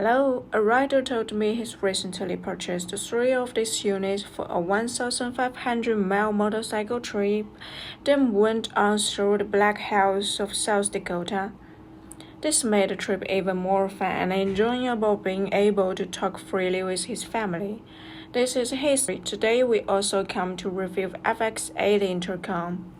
Hello, a writer told me he's recently purchased 3 of these units for a 1,500-mile motorcycle trip, then went on through the Black Hills of South Dakota. This made the trip even more fun and enjoyable, being able to talk freely with his family. This is history. Today we also come to review FX8 Intercom.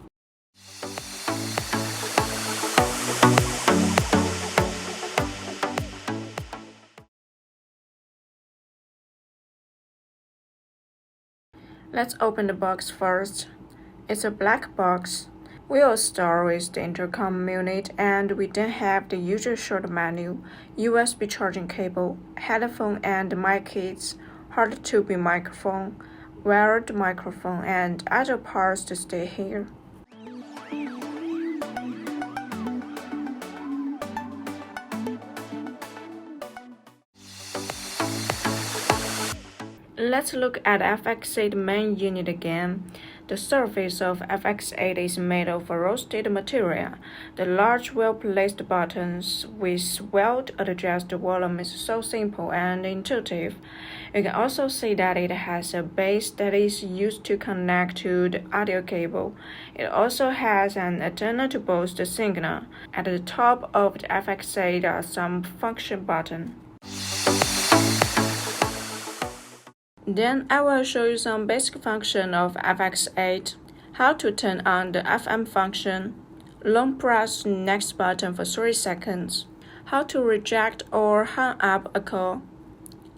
Let's open the box first. It's a black box. We'll start with the intercom unit, and we then have the usual short menu, USB charging cable, headphone and mic kits, hard-to-be microphone, wired microphone, and other parts to stay here. Let's look at FX8 main unit again. The surface of FX8 is made of a roasted material. The large well-placed buttons with well-adjusted volume is so simple and intuitive. You can also see that it has a base that is used to connect to the audio cable. It also has an antenna to boost the signal. At the top of the FX8 are some function buttons. Then I will show you some basic function of FX8. How to turn on the FM function. Long press next button for 3 seconds. How to reject or hang up a call.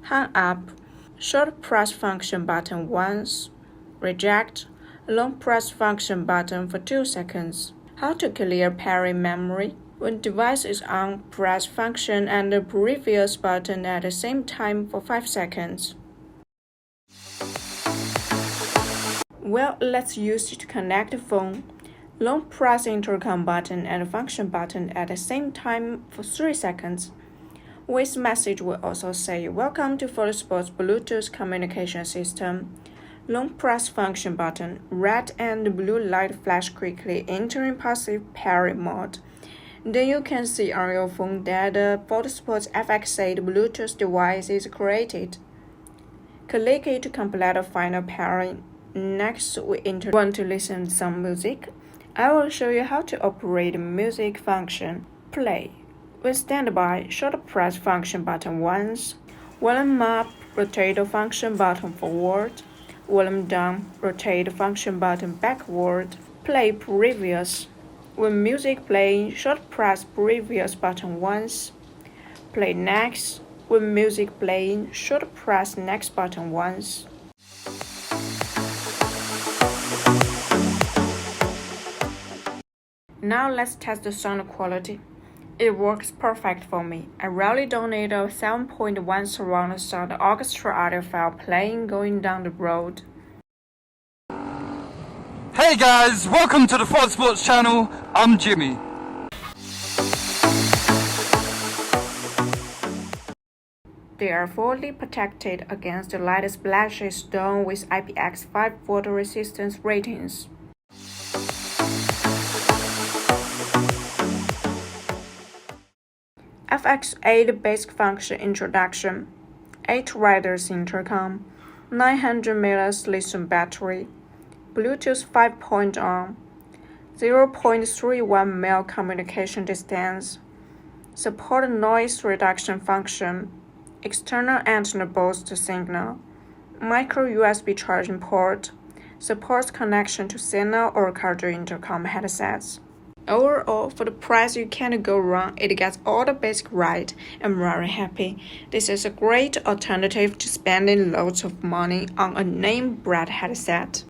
Hang up. Short press function button once. Reject. Long press function button for 2 seconds. How to clear pairing memory. When device is on, press function and the previous button at the same time for 5 seconds. Well, let's use it to connect the phone. Long press intercom button and function button at the same time for 3 seconds. Voice message will also say, "Welcome to Fodsports Bluetooth communication system." Long press function button, red and blue light flash quickly, entering passive pairing mode. Then you can see on your phone that the Fodsports FX8 Bluetooth device is created. Click it to complete the final pairing. Next, we want to listen to some music. I will show you how to operate the music function. Play. With standby, short press function button once. Volume up, rotate the function button forward. Volume down, rotate the function button backward. Play previous. When music playing, short press previous button once. Play next. When music playing, short press next button once. Now let's test the sound quality. It works perfect for me. I really don't need a 7.1 surround sound orchestra audio file playing going down the road. Hey guys, welcome to the Fodsports channel. I'm Jimmy. They are fully protected against the light splashes done with IPX5 photo resistance ratings. FX8 basic function introduction. 8 riders intercom, 900 mAh lithium battery, Bluetooth 5.0, 0.31 mil communication distance, support noise reduction function, external antenna boost signal, micro USB charging port, supports connection to signal or cardio intercom headsets. Overall, for the price you can't go wrong. It gets all the basic right. I'm very happy. This is a great alternative to spending loads of money on a name brand headset.